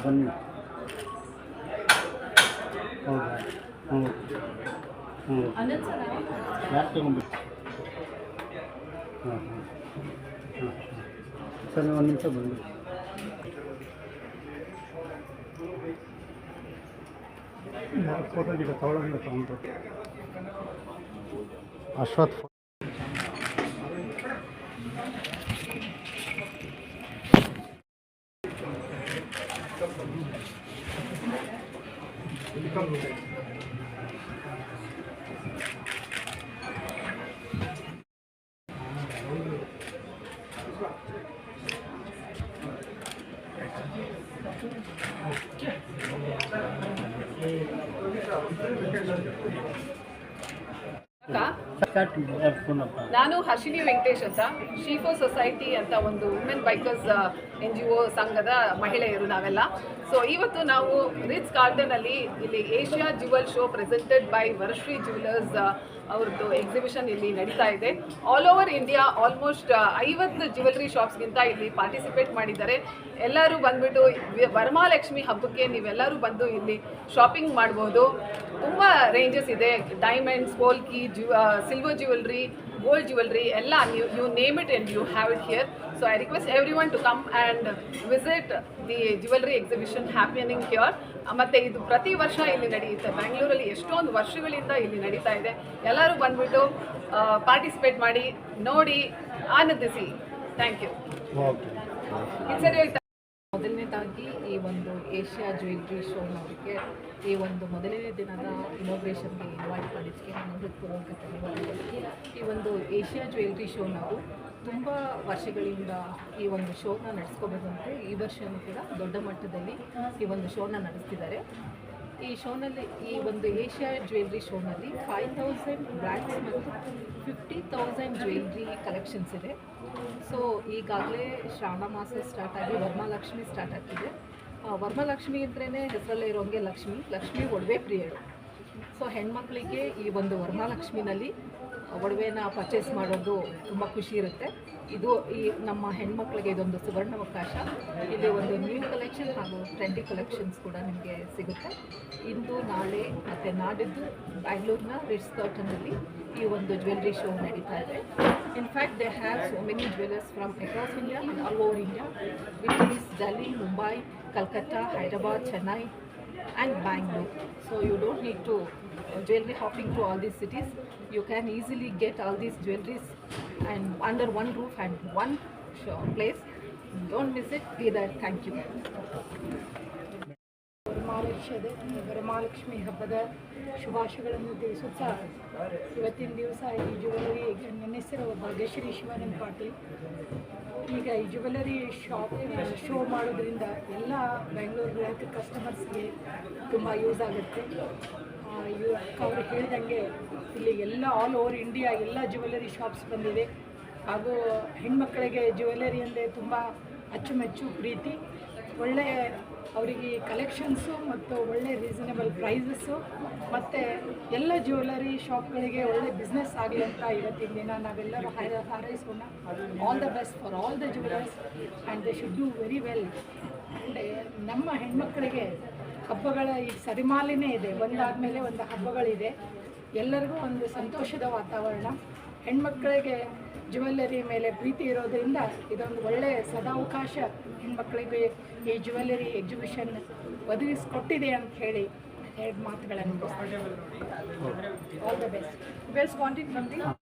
ಬನ್ನಿ. ಹೌದಾ? ಹ್ಞೂ ಹ್ಞೂ ಯಾರು ತಗೊಂಡ್ಬಿಟ್ಟು? ಹಾಂ ಹಾಂ ಹಾಂ ಸರ್ ನೀವು ಒಂದು ನಿಮಿಷ ಬಂದು ಫೋಟೋ ಗಿಡ ತಗೊಳ್ಳೋದಿಲ್ಲ ತಗೊಂಡು ಅಶ್ವಥ್ ನಾನು ಹರ್ಷಿನಿ ವೆಂಕಟೇಶ್ ಅಂತ ಶೀಫೋ ಸೊಸೈಟಿ ಅಂತ ಒಂದು ವುಮೆನ್ ಬೈಕರ್ಸ್ NGO ಸಂಘದ ಮಹಿಳೆಯರು ನಾವೆಲ್ಲ. ಸೊ ಇವತ್ತು ನಾವು ರಿಟ್ಸ್ ಕಾರ್ಲ್ಟನ್ ಅಲ್ಲಿ ಇಲ್ಲಿ Asia jewel show presented by Varashree jewellers ಅವ್ರದ್ದು ಎಕ್ಸಿಬಿಷನ್ ಇಲ್ಲಿ ನಡೀತಾ ಇದೆ. All over India almost 50 jewellery ಶಾಪ್ಸ್ಗಿಂತ ಇಲ್ಲಿ ಪಾರ್ಟಿಸಿಪೇಟ್ ಮಾಡಿದ್ದಾರೆ. ಎಲ್ಲರೂ ಬಂದ್ಬಿಟ್ಟು ವರಮಹಾಲಕ್ಷ್ಮಿ ಹಬ್ಬಕ್ಕೆ ನೀವೆಲ್ಲರೂ ಬಂದು ಇಲ್ಲಿ ಶಾಪಿಂಗ್ ಮಾಡ್ಬೋದು. ತುಂಬ ರೇಂಜಸ್ ಇದೆ, diamonds, polki, silver jewellery, gold jewellery ಎಲ್ಲ you name it and you have it here. So I request everyone to come and visit the jewelry exhibition happening here. ಮತ್ತು ಇದು ಪ್ರತಿ ವರ್ಷ ಇಲ್ಲಿ ನಡೆಯುತ್ತೆ. ಬ್ಯಾಂಗ್ಳೂರಲ್ಲಿ ಎಷ್ಟೊಂದು ವರ್ಷಗಳಿಂದ ಇಲ್ಲಿ ನಡೀತಾ ಇದೆ. ಎಲ್ಲರೂ ಬಂದ್ಬಿಟ್ಟು ಪಾರ್ಟಿಸಿಪೇಟ್ ಮಾಡಿ, ನೋಡಿ, ಆನಂದಿಸಿ. Thank you. ಮೊದಲನೇದಾಗಿ ಈ ಒಂದು ಏಷ್ಯಾ ಜ್ಯುವೆಲ್ರಿ ಶೋ ನೋಡೋಕ್ಕೆ ಈ ಒಂದು ಮೊದಲನೇ ದಿನದ ಇನಾಗ್ರೇಷನ್ಗೆ ಇನ್ವೈಟ್ ಮಾಡಿದ್ದಕ್ಕೆ ನಾನು ಹೃತ್ಪೂರ್ವಕ ಧನ್ಯವಾದಗಳು. ಈ ಒಂದು ಏಷ್ಯಾ ಜ್ಯುವೆಲ್ರಿ ಶೋ ನಾವು ತುಂಬ ವರ್ಷಗಳಿಂದ ಈ ಒಂದು ಶೋನ ನಡೆಸ್ಕೋಬೇಕಂತೆ ಈ ವರ್ಷವೂ ಕೂಡ ದೊಡ್ಡ ಮಟ್ಟದಲ್ಲಿ ಈ ಒಂದು ಶೋನ ನಡೆಸ್ತಿದ್ದಾರೆ. ಈ ಶೋನಲ್ಲಿ ಈ ಒಂದು ಏಷ್ಯಾ ಜ್ಯುವೆಲ್ರಿ ಶೋನಲ್ಲಿ 5000 ಬ್ರ್ಯಾಂಡ್ಸ್ ಮತ್ತು 50,000 ಜ್ಯುವೆಲ್ರಿ ಕಲೆಕ್ಷನ್ಸ್ ಇದೆ. ಸೊ ಈಗಾಗಲೇ ಶ್ರಾವಣ ಮಾಸ ಸ್ಟಾರ್ಟ್ ಆಗಿ ವರಮಹಾಲಕ್ಷ್ಮಿ ಸ್ಟಾರ್ಟ್ ಆಗ್ತಿದೆ. ವರಮಹಾಲಕ್ಷ್ಮಿ ಅಂದ್ರೇ ಹೆಸರಲ್ಲೇ ಇರೋಂಗೆ ಲಕ್ಷ್ಮಿ ಒಡವೆ ಪ್ರಿಯರು. ಸೊ ಹೆಣ್ಮಕ್ಳಿಗೆ ಈ ಒಂದು ವರಮಹಾಲಕ್ಷ್ಮಿನಲ್ಲಿ ಒಡವೆನ ಪರ್ಚೇಸ್ ಮಾಡೋದು ತುಂಬ ಖುಷಿ ಇರುತ್ತೆ. ಇದು ಈ ನಮ್ಮ ಹೆಣ್ಮಕ್ಳಿಗೆ ಇದೊಂದು ಸುವರ್ಣಾವಕಾಶ. ಇಲ್ಲಿ ಒಂದು ನ್ಯೂ ಕಲೆಕ್ಷನ್ ಹಾಗೂ ಟ್ರೆಂಡಿ ಕಲೆಕ್ಷನ್ಸ್ ಕೂಡ ನಿಮಗೆ ಸಿಗುತ್ತೆ. ಇಂದು, ನಾಳೆ ಮತ್ತು ನಾಡಿದ್ದು ಬ್ಯಾಂಗ್ಳೂರಿನ ರಿಟ್ಸ್ ಕಾರ್ಲ್ಟನ್ನಲ್ಲಿ ಈ ಒಂದು ಜ್ಯುವೆಲ್ರಿ ಶೋ ನಡೀತಾ ಇದೆ. In fact they have so many jewellers from across India and all over India, which is Delhi, Mumbai, Calcutta, Hyderabad, Chennai and Bangalore. So you don't need to jewelry hopping to all these cities. You can easily get all these jewelries and under one roof and one place. Don't miss it. Be there. Thank you. Varamahalakshmi ಹಬ್ಬದ ಶುಭಾಶಯಗಳನ್ನು ತಿಳಿಸುತ್ತಾ ಇವತ್ತಿನ ದಿವಸ ಈ jewellery ನನ್ನ ಹೆಸರು ಭಾಗ್ಯಶ್ರೀ ಶಿವಾನಂದ ಪಾಟೀಲ್. ಈಗ ಈ jewellery show ಮಾಡೋದ್ರಿಂದ ಎಲ್ಲ ಬೆಂಗಳೂರು ಕಸ್ಟಮರ್ಸ್ಗೆ ತುಂಬ ಯೂಸ್ ಆಗುತ್ತೆ. ಅವರು ಹೇಳಿದಂಗೆ ಇಲ್ಲಿ ಎಲ್ಲ ಆಲ್ ಓವರ್ ಇಂಡಿಯಾ ಎಲ್ಲ ಜ್ಯುವೆಲರಿ ಶಾಪ್ಸ್ ಬಂದಿದೆ. ಹಾಗೂ ಹೆಣ್ಮಕ್ಕಳಿಗೆ ಜ್ಯುವೆಲರಿ ಅಂದರೆ ತುಂಬ ಅಚ್ಚುಮೆಚ್ಚು ಪ್ರೀತಿ. ಒಳ್ಳೆಯ ಅವರಿಗೆ ಕಲೆಕ್ಷನ್ಸು ಮತ್ತು ಒಳ್ಳೆ ರೀಸನೇಬಲ್ ಪ್ರೈಸಸ್ಸು ಮತ್ತು ಎಲ್ಲ ಜ್ಯುವೆಲರಿ ಶಾಪ್ಗಳಿಗೆ ಒಳ್ಳೆ ಬಿಸ್ನೆಸ್ ಆಗಲಿ ಅಂತ ಇವತ್ತಿನ ದಿನ ನಾವೆಲ್ಲರೂ ಹಾರೈಸೋಣ. All the best for all the jewellers and they should do very well. And ನಮ್ಮ ಹೆಣ್ಮಕ್ಕಳಿಗೆ ಹಬ್ಬಗಳ ಈಗ ಸರಿಮಾಲಿನೇ ಇದೆ, ಒಂದಾದಮೇಲೆ ಒಂದು ಹಬ್ಬಗಳಿದೆ. ಎಲ್ಲರಿಗೂ ಒಂದು ಸಂತೋಷದ ವಾತಾವರಣ. ಹೆಣ್ಮಕ್ಕಳಿಗೆ ಜ್ಯುವೆಲ್ಲರಿ ಮೇಲೆ ಪ್ರೀತಿ ಇರೋದರಿಂದ ಇದೊಂದು ಒಳ್ಳೆಯ ಸದಾವಕಾಶ ಹೆಣ್ಮಕ್ಕಳಿಗೆ ಈ ಜ್ಯುವೆಲ್ಲರಿ ಎಕ್ಸಿಬಿಷನ್ ಒದಗಿಸಿಕೊಟ್ಟಿದೆ ಅಂತ ಹೇಳಿ ಎರಡು ಮಾತುಗಳನ್ನು. All the best.